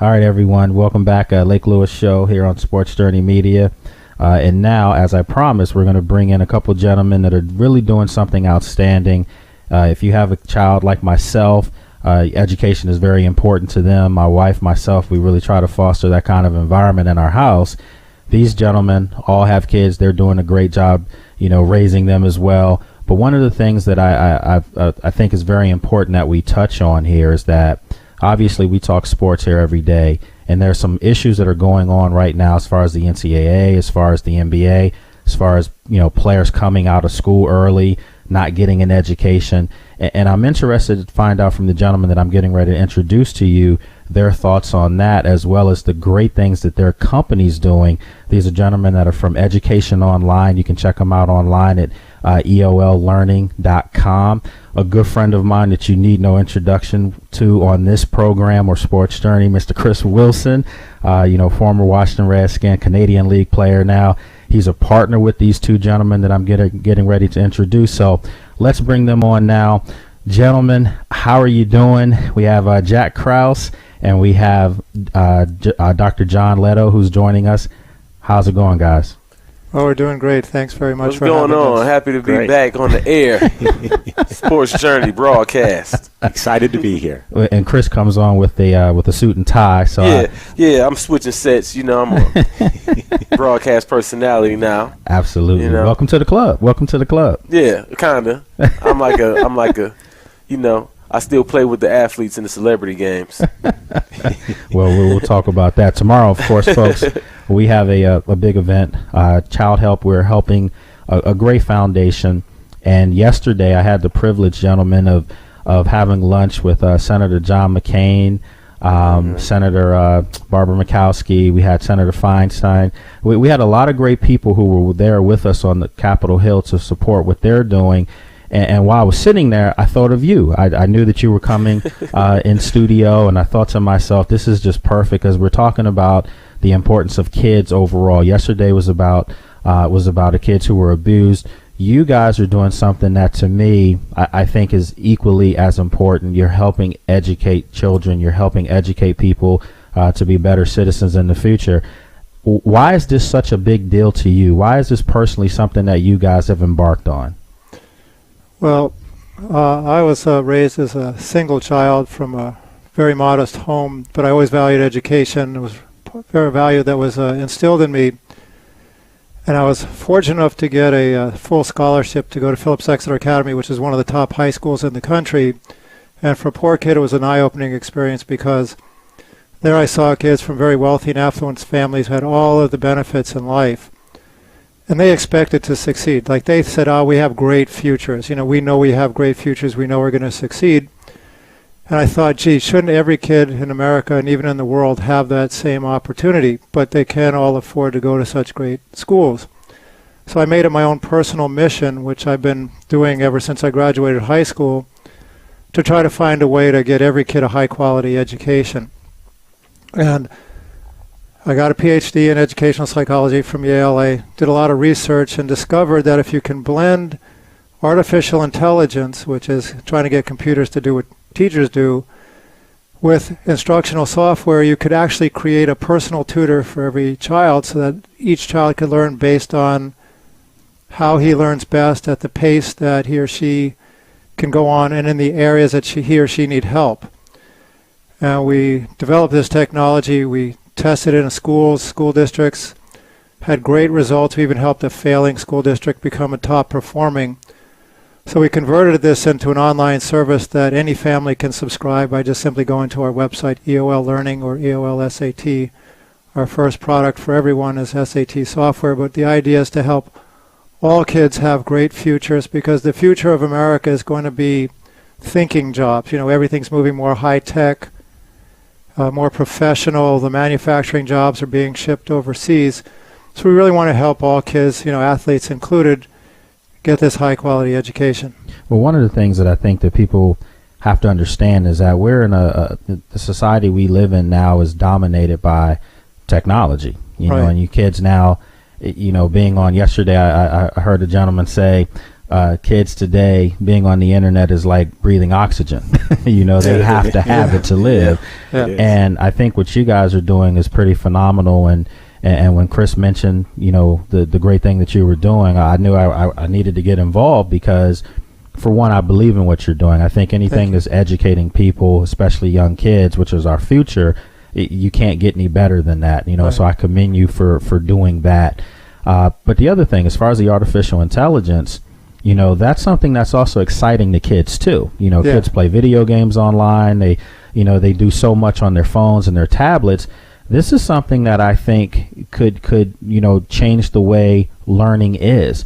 All right, everyone. Welcome back. Lake Lewis Show here on Sports Journey Media. And now, as I promised, we're going to bring in a couple gentlemen that are really doing something outstanding. If you have a child like myself, education is very important to them. My wife, myself, we really try to foster that kind of environment in our house. These gentlemen all have kids. They're doing a great job, raising them as well. But one of the things that I think is very important that we touch on here is that obviously we talk sports here every day, and there's some issues that are going on right now as far as the NCAA, as far as the NBA, as far as players coming out of school early, not getting an education. And I'm interested to find out from the gentleman that I'm getting ready to introduce to you their thoughts on that, as well as the great things that their company's doing. These are gentlemen that are from Education Online. You can check them out online at EOLlearning.com. A good friend of mine that you need no introduction to on this program or Sports Journey, Mr. Chris Wilson, former Washington Redskin, Canadian League player now. He's a partner with these two gentlemen that I'm getting ready to introduce. So let's bring them on now. Gentlemen, how are you doing? We have Jack Crouse, and we have Dr. John Leddo, who's joining us. How's it going, guys? Oh, we're doing great. Thanks very much What's for going having on? us. Happy to be back on the air. Sports Journey broadcast. Excited to be here. And Chris comes on with a suit and tie. So yeah, I'm switching sets. I'm a broadcast personality now. Absolutely. Welcome to the club. Yeah, kinda. I'm like a, I still play with the athletes in the celebrity games. Well, we'll talk about that tomorrow, of course, folks. We have a big event, Child Help. We're helping a great foundation. And yesterday I had the privilege, gentlemen, of having lunch with Senator John McCain, Senator Barbara Mikowski. We had Senator Feinstein. We had a lot of great people who were there with us on the Capitol Hill to support what they're doing. And while I was sitting there, I thought of you. I knew that you were coming in studio, and I thought to myself, this is just perfect because we're talking about the importance of kids overall. Yesterday was about the kids who were abused. You guys are doing something that, to me, I think is equally as important. You're helping educate children. You're helping educate people to be better citizens in the future. Why is this such a big deal to you? Why is this personally something that you guys have embarked on? Well, I was raised as a single child from a very modest home, but I always valued education. It was a very value that was instilled in me. And I was fortunate enough to get a full scholarship to go to Phillips Exeter Academy, which is one of the top high schools in the country. And for a poor kid, it was an eye-opening experience because there I saw kids from very wealthy and affluent families who had all of the benefits in life. And they expected to succeed. Like they said, we have great futures. We know we have great futures. We know we're going to succeed. And I thought, gee, shouldn't every kid in America and even in the world have that same opportunity? But they can't all afford to go to such great schools. So I made it my own personal mission, which I've been doing ever since I graduated high school, to try to find a way to get every kid a high-quality education. And I got a PhD in educational psychology from Yale. I did a lot of research and discovered that if you can blend artificial intelligence, which is trying to get computers to do what teachers do, with instructional software, you could actually create a personal tutor for every child so that each child could learn based on how he learns best at the pace that he or she can go on and in the areas that he or she need help. And we developed this technology. We tested it in schools, school districts, had great results. We even helped a failing school district become a top performing. So we converted this into an online service that any family can subscribe by just simply going to our website, EOL Learning or EOL SAT. Our first product for everyone is SAT software, but the idea is to help all kids have great futures because the future of America is going to be thinking jobs. Everything's moving more high-tech, more professional. The manufacturing jobs are being shipped overseas. So we really want to help all kids, athletes included, get this high-quality education. Well, one of the things that I think that people have to understand is that we're in the society we live in now is dominated by technology. You know, and you kids now, being on yesterday, I heard a gentleman say kids today being on the internet is like breathing oxygen. They have to have it to live. Yeah. And I think what you guys are doing is pretty phenomenal. And when Chris mentioned, the great thing that you were doing, I knew I needed to get involved because, for one, I believe in what you're doing. I think anything that's educating people, especially young kids, which is our future, you can't get any better than that. Right. So I commend you for doing that. But the other thing, as far as the artificial intelligence, that's something that's also exciting to kids too. Kids play video games online. They do so much on their phones and their tablets. This is something that I think could change the way learning is.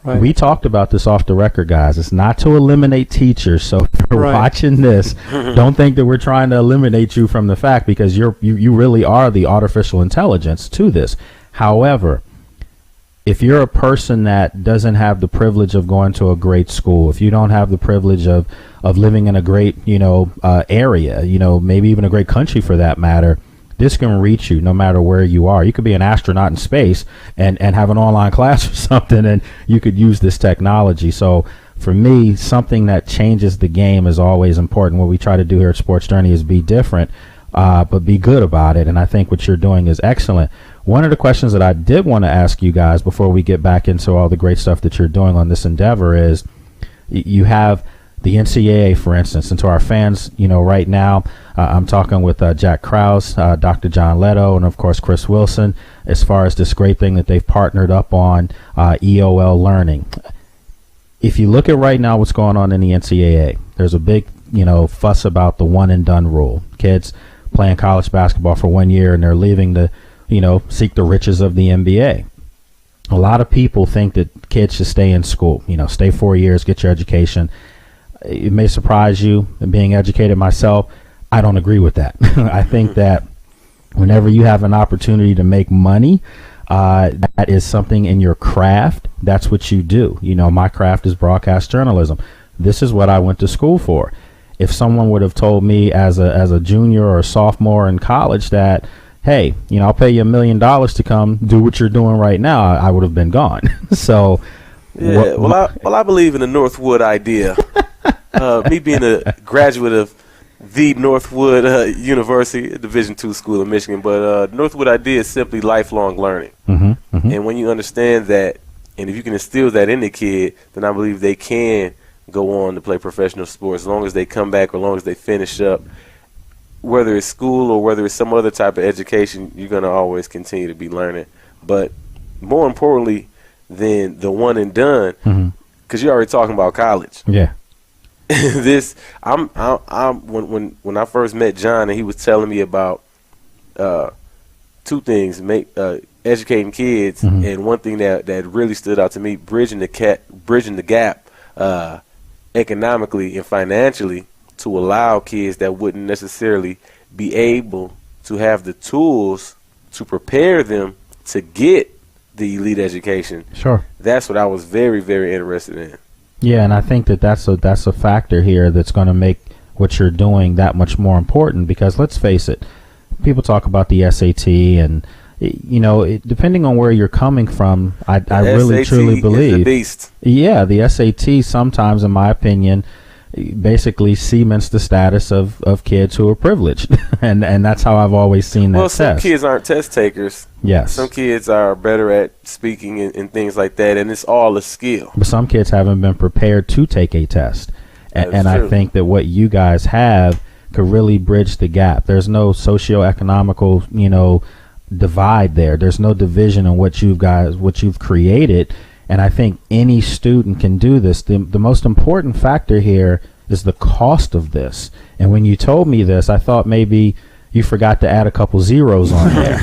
Right. We talked about this off the record, guys. It's not to eliminate teachers. So if you're watching this, don't think that we're trying to eliminate you from the fact, because you really are the artificial intelligence to this. However, if you're a person that doesn't have the privilege of going to a great school, if you don't have the privilege of living in a great, area, maybe even a great country for that matter, this can reach you no matter where you are. You could be an astronaut in space and have an online class or something, and you could use this technology. So for me, something that changes the game is always important. What we try to do here at Sports Journey is be different, but be good about it. And I think what you're doing is excellent. One of the questions that I did want to ask you guys before we get back into all the great stuff that you're doing on this endeavor is, you have the NCAA, for instance, and to our fans, right now, I'm talking with Jack Crouse, Dr. John Leddo, and of course Chris Wilson, as far as this great thing that they've partnered up on, EOL learning. If you look at right now what's going on in the NCAA, there's a big, fuss about the one and done rule. Kids playing college basketball for 1 year and they're leaving to, seek the riches of the NBA. A lot of people think that kids should stay in school, stay 4 years, get your education. It may surprise you, being educated myself, I don't agree with that. I think that whenever you have an opportunity to make money, that is something in your craft. That's what you do. My craft is broadcast journalism. This is what I went to school for. If someone would have told me as a junior or a sophomore in college that, hey, I'll pay you $1 million to come do what you're doing right now, I would have been gone. So, yeah. I believe in the Northwood idea. Me being a graduate of the Northwood University, a Division II school in Michigan, but Northwood idea is simply lifelong learning. And when you understand that, and if you can instill that in the kid, then I believe they can go on to play professional sports as long as they come back or as long as they finish up. Whether it's school or whether it's some other type of education, you're going to always continue to be learning. But more importantly than the one and done, because you're already talking about college. Yeah. When I first met John and he was telling me about two things, educating kids, and one thing that really stood out to me, bridging the gap economically and financially to allow kids that wouldn't necessarily be able to have the tools to prepare them to get the elite education. Sure. That's what I was very, very interested in. Yeah, and I think that's a factor here that's going to make what you're doing that much more important, because let's face it, people talk about the SAT and depending on where you're coming from, I really truly believe is a beast. Yeah, the SAT sometimes, in my opinion, basically cements the status of kids who are privileged, and that's how I've always seen that test. Well, some kids aren't test takers. Yes. Some kids are better at speaking and things like that, and it's all a skill. But some kids haven't been prepared to take a test, and I think that what you guys have could really bridge the gap. There's no socioeconomical, divide there. There's no division in what you've created. And I think any student can do this. The most important factor here is the cost of this. And when you told me this, I thought maybe you forgot to add a couple zeros on there.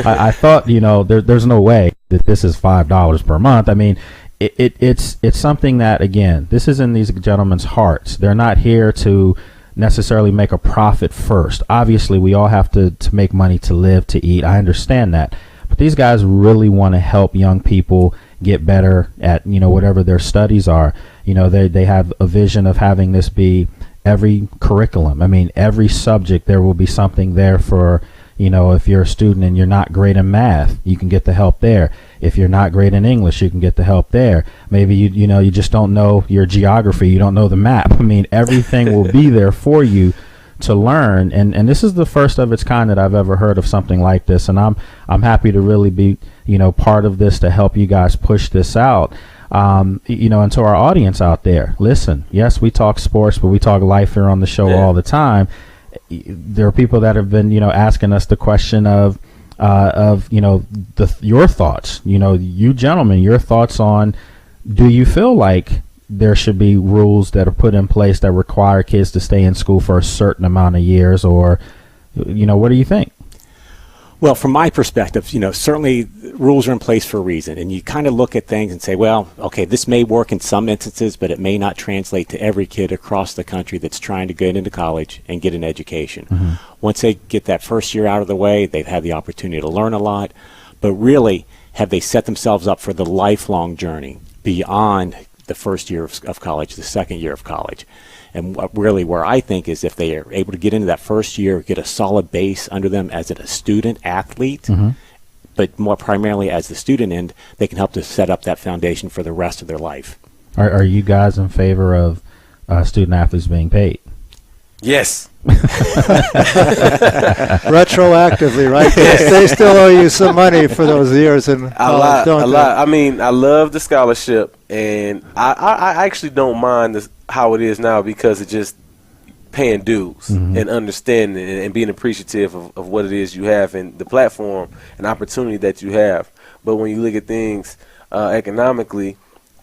I thought, there's no way that this is $5 per month. I mean, it's something that, again, this is in these gentlemen's hearts. They're not here to necessarily make a profit first. Obviously, we all have to make money to live, to eat. I understand that. But these guys really want to help young people get better at, whatever their studies are. They have a vision of having this be every curriculum. I mean, every subject, there will be something there for, If you're a student and you're not great in math, you can get the help there. If you're not great in English, you can get the help there. Maybe you just don't know your geography, you don't know the map. I mean, everything will be there for you to learn, and this is the first of its kind that I've ever heard of something like this, and I'm happy to really be part of this to help you guys push this out. And to our audience out there, listen, yes, we talk sports, but we talk life here on the show all the time. There are people that have been asking us the question of your thoughts, you gentlemen, your thoughts on, do you feel like there should be rules that are put in place that require kids to stay in school for a certain amount of years, or what do you think? Well, from my perspective, certainly rules are in place for a reason, and you kind of look at things and say, well, okay, this may work in some instances, but it may not translate to every kid across the country that's trying to get into college and get an education. Mm-hmm. Once they get that first year out of the way, they've had the opportunity to learn a lot, but really, have they set themselves up for the lifelong journey beyond the first year of college, the second year of college? And where I think is, if they are able to get into that first year, get a solid base under them as a student athlete, mm-hmm. but more primarily as the student end, they can help to set up that foundation for the rest of their life. Are you guys in favor of student athletes being paid? Yes. Retroactively, right? They still owe you some money for those years in college, a lot. I mean, I love the scholarship, and I actually don't mind how it is now, because it's just paying dues mm-hmm. and understanding and being appreciative of what it is you have and the platform and opportunity that you have. But when you look at things economically,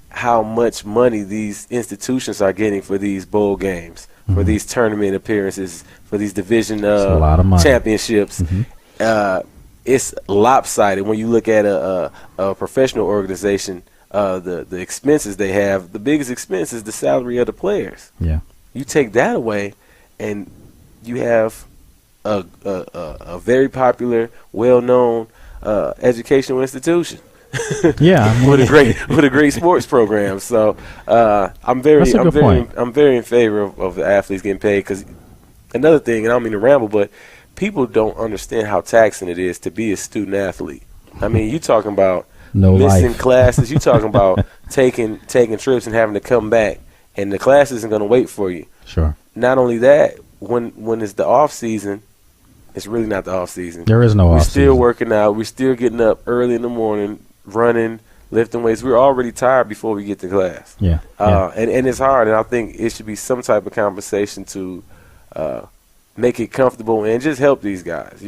how much money these institutions are getting for these bowl games, mm-hmm. for these tournament appearances, for these division a lot of money. Championships, mm-hmm. It's lopsided. When you look at a professional organization, the expenses they have, the biggest expense is the salary of the players. Yeah, you take that away, and you have a very popular, well-known educational institution. Yeah, with a great sports program. So I'm very in favor of the athletes getting paid. Because another thing, and I don't mean to ramble, but people don't understand how taxing it is to be a student athlete. I mean, you talking about missing classes. You talking about taking trips and having to come back, and the class isn't going to wait for you. Sure. Not only that, when it's the off season, it's really not the off season. There is no off season. We're still working out. We're still getting up early in the morning, running, lifting weights. We're already tired before we get to class. Yeah. And it's hard. And I think it should be some type of compensation to make it comfortable and just help these guys.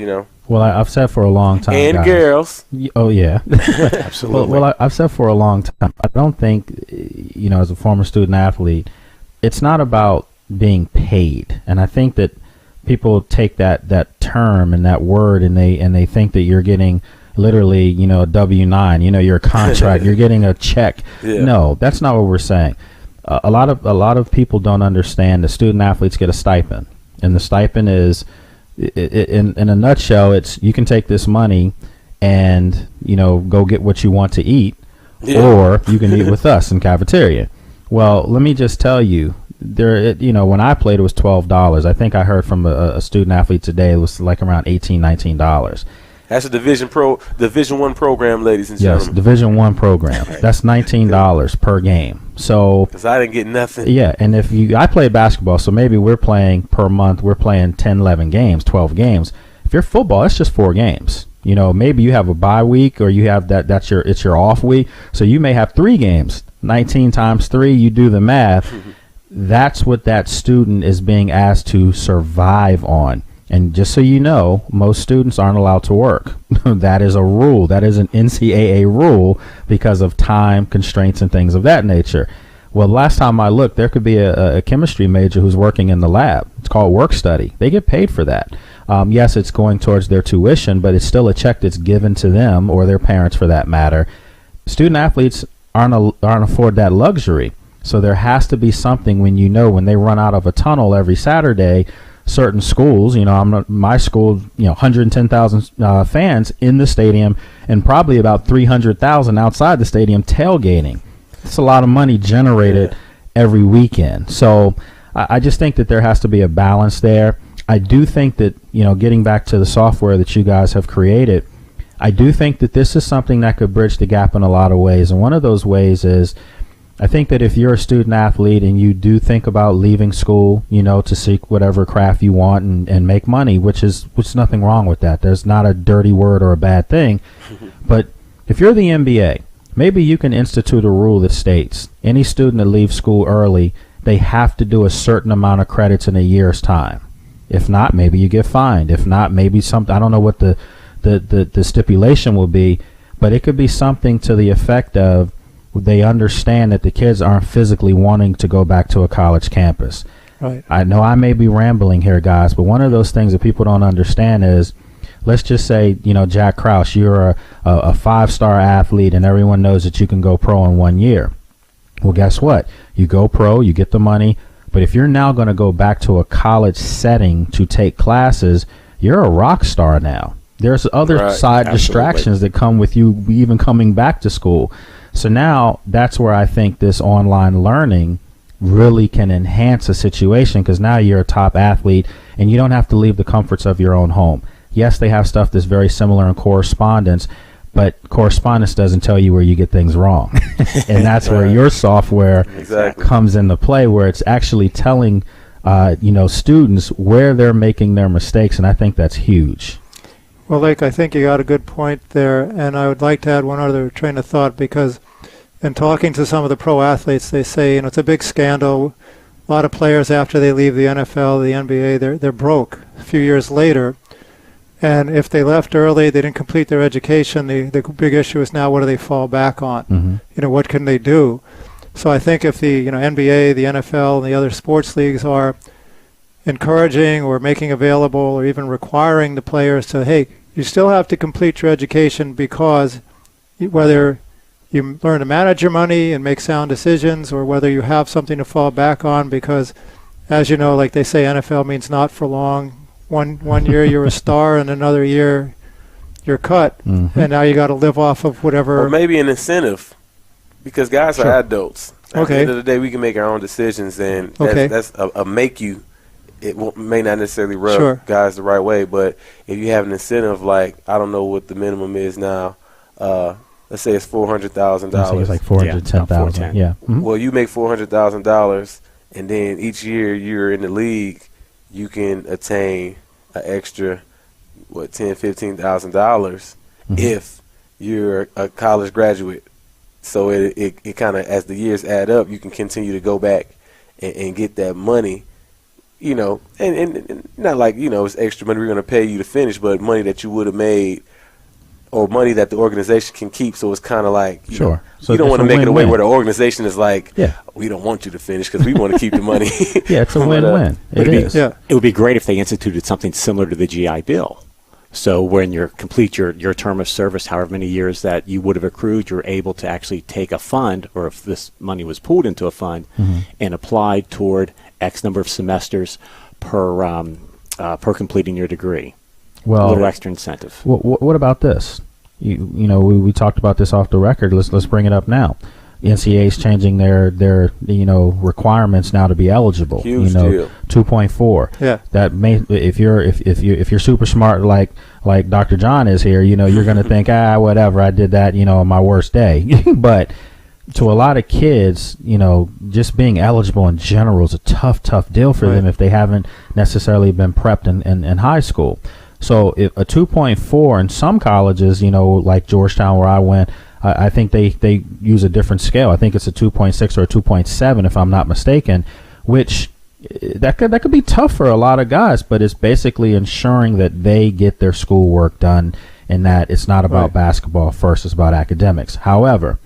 Well, I've said for a long time, and guys, girls. Oh yeah, absolutely. Well, I've said for a long time, I don't think, as a former student athlete, it's not about being paid. And I think that people take that term and that word, and they think that you're getting literally, a W-9, your contract, you're getting a check. Yeah. No, that's not what we're saying. A lot of people don't understand that student athletes get a stipend, and the stipend is, in a nutshell, it's, you can take this money and go get what you want to eat, or you can eat with us in cafeteria. Well, let me just tell you, when I played, it was $12. I think I heard from a student athlete today, it was like around $18, $19. That's a Division I program, ladies and gentlemen. Yes, Division I program. That's $19 per game. So, because I didn't get nothing. Yeah, and I played basketball, so maybe we're playing per month. We're playing 10, 11 games, 12 games. If you're football, it's just 4 games. Maybe you have a bye week, or you have it's your off week. So you may have 3 games. 19 times 3, you do the math. That's what that student is being asked to survive on. And just so you know, most students aren't allowed to work. That is a rule. That is an NCAA rule because of time constraints and things of that nature. Well, last time I looked, there could be a chemistry major who's working in the lab. It's called work study. They get paid for that. Yes, it's going towards their tuition, but it's still a check that's given to them, or their parents for that matter. Student athletes aren't afforded that luxury. So there has to be something when they run out of a tunnel every Saturday. Certain schools, my school, 110,000 fans in the stadium, and probably about 300,000 outside the stadium tailgating. It's a lot of money generated every weekend. So I just think that there has to be a balance there. I do think that, getting back to the software that you guys have created, I do think that this is something that could bridge the gap in a lot of ways. And one of those ways is, I think that if you're a student athlete and you do think about leaving school, to seek whatever craft you want and make money, which is nothing wrong with that. There's not a dirty word or a bad thing. But if you're the NBA, maybe you can institute a rule that states any student that leaves school early, they have to do a certain amount of credits in a year's time. If not, maybe you get fined. If not, maybe something, I don't know what the stipulation will be, but it could be something to the effect of, they understand that the kids aren't physically wanting to go back to a college campus. Right. I know I may be rambling here, guys, but one of those things that people don't understand is, let's just say, Jack Crouse, you're a 5-star athlete and everyone knows that you can go pro in 1 year. Well, guess what? You go pro, you get the money, but if you're now going to go back to a college setting to take classes, you're a rock star now. There's other side distractions that come with you even coming back to school. So now that's where I think this online learning really can enhance a situation, because now you're a top athlete and you don't have to leave the comforts of your own home. Yes, they have stuff that's very similar in correspondence, but correspondence doesn't tell you where you get things wrong. And that's where your software comes into play, where it's actually telling students where they're making their mistakes, and I think that's huge. Well, Lake, I think you got a good point there, and I would like to add one other train of thought, because in talking to some of the pro athletes, they say, it's a big scandal. A lot of players, after they leave the NFL, the NBA, they're broke a few years later. And if they left early, they didn't complete their education, the big issue is now, what do they fall back on? Mm-hmm. What can they do? So I think if the NBA, the NFL, and the other sports leagues are encouraging or making available or even requiring the players to, hey, you still have to complete your education, because whether you learn to manage your money and make sound decisions, or whether you have something to fall back on, because as you know, like they say, NFL means not for long. One year you're a star and another year you're cut. Mm-hmm. And now you got to live off of whatever. Or maybe an incentive, because guys are adults. At the end of the day, we can make our own decisions, and that's a make you. It may not necessarily rub guys the right way, but if you have an incentive, like, I don't know what the minimum is now, let's say it's $400,000. It's like $410,000. Yeah. Mm-hmm. Well, you make $400,000, and then each year you're in the league, you can attain an extra, $10,000-$15,000 if you're a college graduate. So it kind of, as the years add up, you can continue to go back and get that money. And not like, it's extra money we're going to pay you to finish, but money that you would have made, or money that the organization can keep. So it's kind of like, so you don't want to make it a way where the organization is like, we don't want you to finish because we want to keep the money. Yeah, it's a win-win. It is. It would be great if they instituted something similar to the GI Bill. So when you complete your term of service, however many years that you would have accrued, you're able to actually take a fund, or if this money was pooled into a fund, and applied toward X number of semesters per completing your degree. Well, a little extra incentive. What about this? We talked about this off the record. Let's bring it up now. The NCAA is changing their requirements now to be eligible. Huge deal. 2.4. Yeah. That may, if you're super smart like Dr. John is here, you're going to think, whatever, I did that, on my worst day. But to a lot of kids, just being eligible in general is a tough deal for them if they haven't necessarily been prepped in high school. So if a 2.4 in some colleges, like Georgetown where I went, I think they use a different scale. I think it's a 2.6 or a 2.7 if I'm not mistaken, which that could be tough for a lot of guys, but it's basically ensuring that they get their schoolwork done and that it's not about basketball first, it's about academics. However,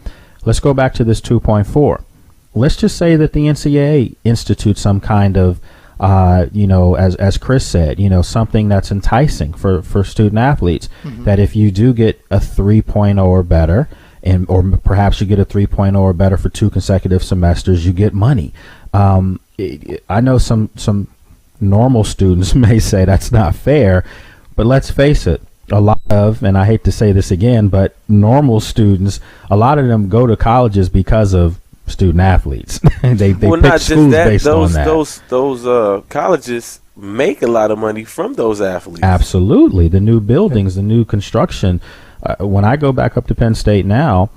let's go back to this 2.4. Let's just say that the NCAA institutes some kind of as Chris said, something that's enticing for student athletes, that if you do get a 3.0 or better, or perhaps you get a 3.0 or better for 2 consecutive semesters, you get money. I know some normal students may say that's not fair, but let's face it, a lot of, and I hate to say this again, but normal students, a lot of them go to colleges because of student athletes. they pick schools based on that. Those colleges make a lot of money from those athletes. Absolutely. The new buildings, the new construction. When I go back up to Penn State now,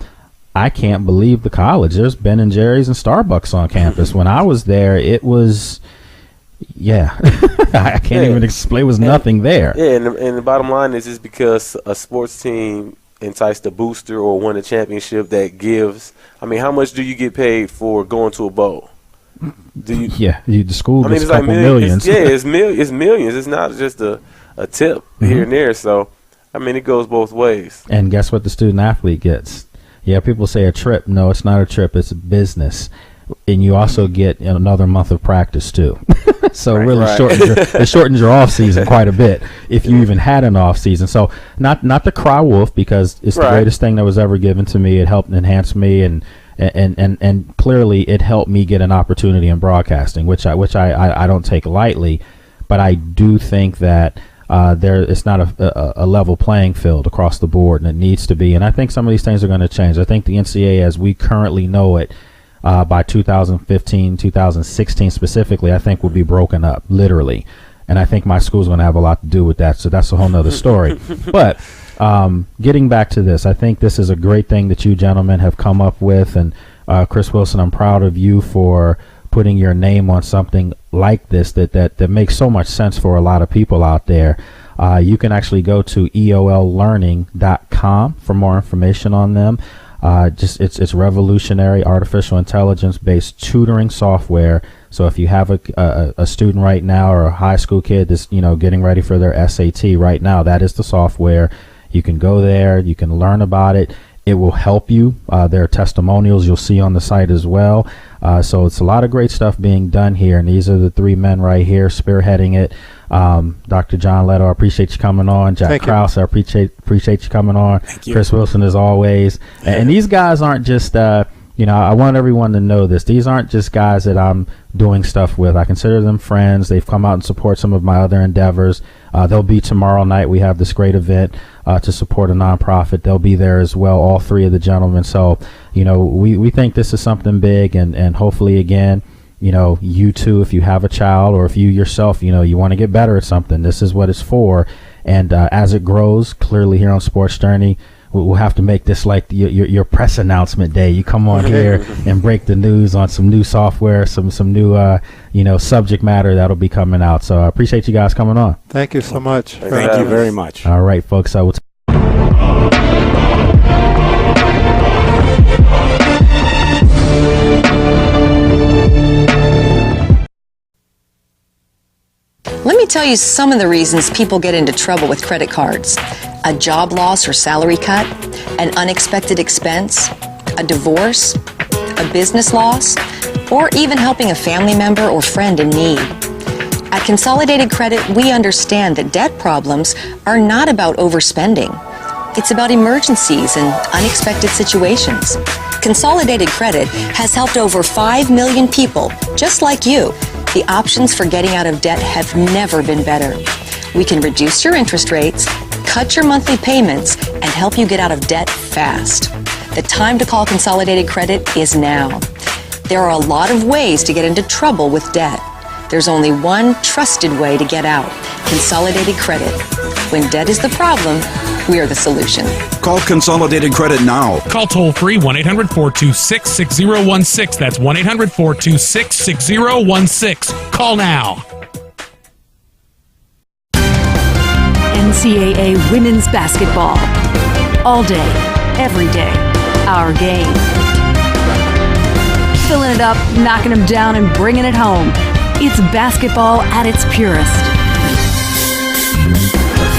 I can't believe the college. There's Ben and Jerry's and Starbucks on campus. When I was there, it was, I can't even explain. It was nothing there. Yeah, and the bottom line is because a sports team enticed a booster or won a championship that gives. I mean, how much do you get paid for going to a bowl? The school gets it's a couple millions. It's millions. It's not just a tip here and there. So, I mean, it goes both ways. And guess what the student athlete gets? Yeah, people say a trip. No, it's not a trip. It's a business. And you also get another month of practice, too. So it shortens your off season quite a bit, if you even had an off season. So not to cry wolf, because it's the greatest thing that was ever given to me. It helped enhance me, and clearly it helped me get an opportunity in broadcasting, which I don't take lightly. But I do think that it's not a level playing field across the board, and it needs to be. And I think some of these things are going to change. I think the NCAA, as we currently know it, by 2015, 2016 specifically, I think will be broken up, literally. And I think my school's going to have a lot to do with that. So that's a whole nother story. But getting back to this, I think this is a great thing that you gentlemen have come up with. And Chris Wilson, I'm proud of you for putting your name on something like this that makes so much sense for a lot of people out there. You can actually go to eollearning.com for more information on them. It's revolutionary artificial intelligence based tutoring software. So if you have a student right now, or a high school kid that's getting ready for their SAT right now, that is the software. You can go there, you can learn about it. It will help you. There are testimonials you'll see on the site as well. So it's a lot of great stuff being done here, and these are the three men right here spearheading it. Dr. John Leddo, I appreciate you coming on. Jack Crouse, I appreciate you coming on. Thank you. Chris Wilson, as always. And these guys aren't just, I want everyone to know this. These aren't just guys that I'm doing stuff with. I consider them friends. They've come out and support some of my other endeavors. They'll be tomorrow night. We have this great event to support a nonprofit. They'll be there as well, all three of the gentlemen. So, we think this is something big, and hopefully, again, you too, if you have a child, or if you yourself, you want to get better at something, this is what it's for. And as it grows, clearly here on Sports Journey, we'll have to make this like your press announcement day. You come on here and break the news on some new software, some new subject matter that'll be coming out. So I appreciate you guys coming on. Thank you so much. Thank you very much. All right, folks. I will. Let me tell you some of the reasons people get into trouble with credit cards. A job loss or salary cut, an unexpected expense, a divorce, a business loss, or even helping a family member or friend in need. At Consolidated Credit, we understand that debt problems are not about overspending. It's about emergencies and unexpected situations. Consolidated Credit has helped over 5 million people, just like you. The options for getting out of debt have never been better. We can reduce your interest rates, cut your monthly payments, and help you get out of debt fast. The time to call Consolidated Credit is now. There are a lot of ways to get into trouble with debt. There's only one trusted way to get out: Consolidated Credit. When debt is the problem, we're the solution. Call Consolidated Credit now. Call toll-free 1-800-426-6016. That's 1-800-426-6016. Call now. NCAA women's basketball. All day, every day. Our game. Filling it up, knocking them down, and bringing it home. It's basketball at its purest.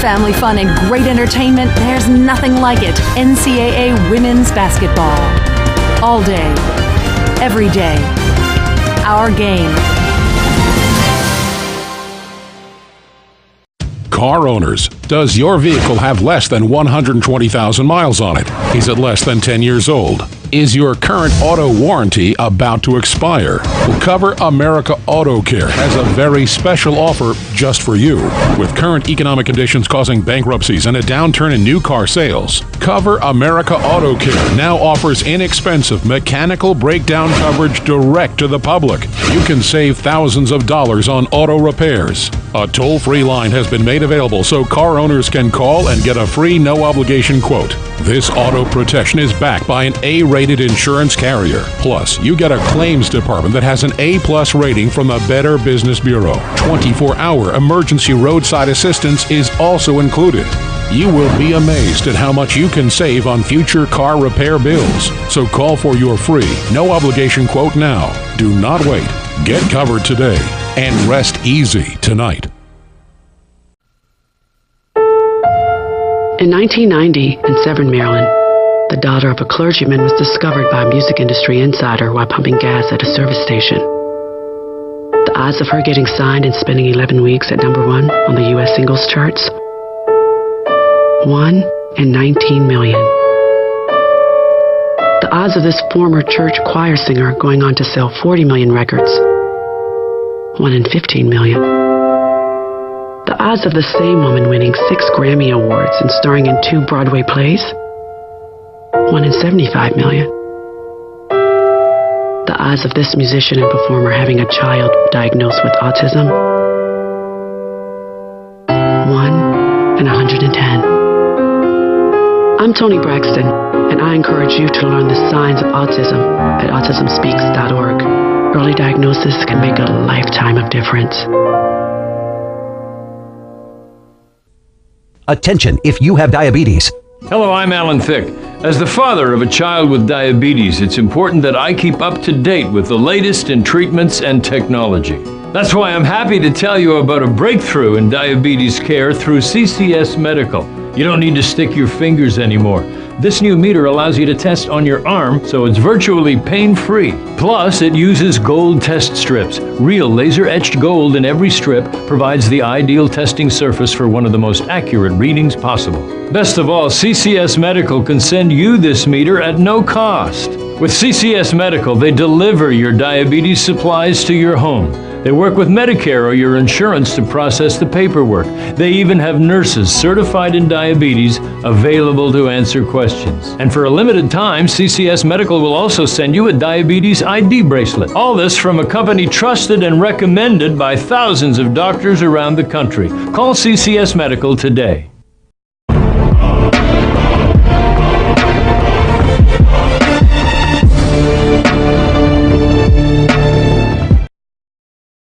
Family fun and great entertainment, there's nothing like it. NCAA women's basketball. All day, every day. Our game. Car owners, does your vehicle have less than 120,000 miles on it? Is it less than 10 years old? Is your current auto warranty about to expire? Well, Cover America Auto Care has a very special offer just for you. With current economic conditions causing bankruptcies and a downturn in new car sales, Cover America Auto Care now offers inexpensive mechanical breakdown coverage direct to the public. You can save thousands of dollars on auto repairs. A toll-free line has been made available so car owners can call and get a free no-obligation quote. This auto protection is backed by an A-rated insurance carrier. Plus, you get a claims department that has an A-plus rating from the Better Business Bureau. 24-hour emergency roadside assistance is also included. You will be amazed at how much you can save on future car repair bills. So call for your free, no-obligation quote now. Do not wait. Get covered today and rest easy tonight. In 1990, in Severn, Maryland, the daughter of a clergyman was discovered by a music industry insider while pumping gas at a service station. The odds of her getting signed and spending 11 weeks at number 1 on the U.S. singles charts? 1 in 19 million. The odds of this former church choir singer going on to sell 40 million records? 1 in 15 million. The odds of the same woman winning 6 Grammy Awards and starring in 2 Broadway plays? 1 in 75 million. The odds of this musician and performer having a child diagnosed with autism? 1 in 110. I'm Toni Braxton, and I encourage you to learn the signs of autism at autismspeaks.org. Early diagnosis can make a lifetime of difference. Attention if you have diabetes. Hello, I'm Alan Thicke. As the father of a child with diabetes, it's important that I keep up to date with the latest in treatments and technology. That's why I'm happy to tell you about a breakthrough in diabetes care through CCS Medical. You don't need to stick your fingers anymore. This new meter allows you to test on your arm, so it's virtually pain-free. Plus, it uses gold test strips. Real laser-etched gold in every strip provides the ideal testing surface for one of the most accurate readings possible. Best of all, CCS Medical can send you this meter at no cost. With CCS Medical, they deliver your diabetes supplies to your home. They work with Medicare or your insurance to process the paperwork. They even have nurses certified in diabetes available to answer questions. And for a limited time, CCS Medical will also send you a diabetes ID bracelet. All this from a company trusted and recommended by thousands of doctors around the country. Call CCS Medical today.